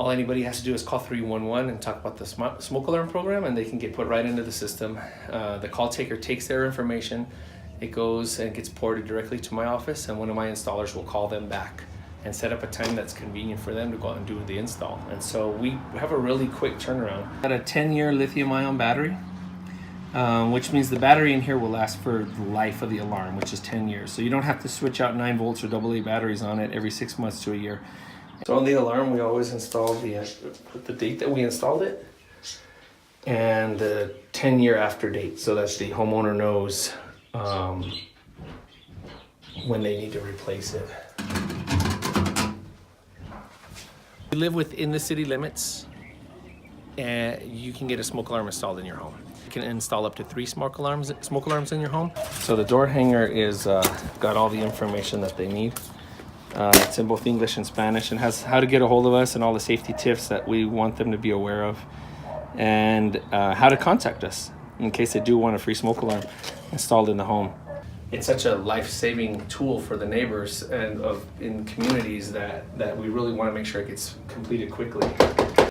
All anybody has to do is call 311 and talk about the smoke alarm program, and they can get put right into the system. The call taker takes their information, it goes and gets ported directly to my office, and one of my installers will call them back and set up a time that's convenient for them to go out and do the install. And so we have a really quick turnaround. Got a 10-year lithium-ion battery, which means the battery in here will last for the life of the alarm, which is 10 years. So you don't have to switch out 9 volts or AA batteries on it every 6 months to a year. So on the alarm, we always install the date that we installed it and the 10-year after date, so that the homeowner knows when they need to replace it. We live within the city limits, and you can get a smoke alarm installed in your home. You can install up to 3 smoke alarms in your home. So the door hanger is got all the information that they need. It's in both English and Spanish, and has how to get a hold of us and all the safety tips that we want them to be aware of, and how to contact us in case they do want a free smoke alarm installed in the home. It's such a life-saving tool for the neighbors and in communities that we really want to make sure it gets completed quickly.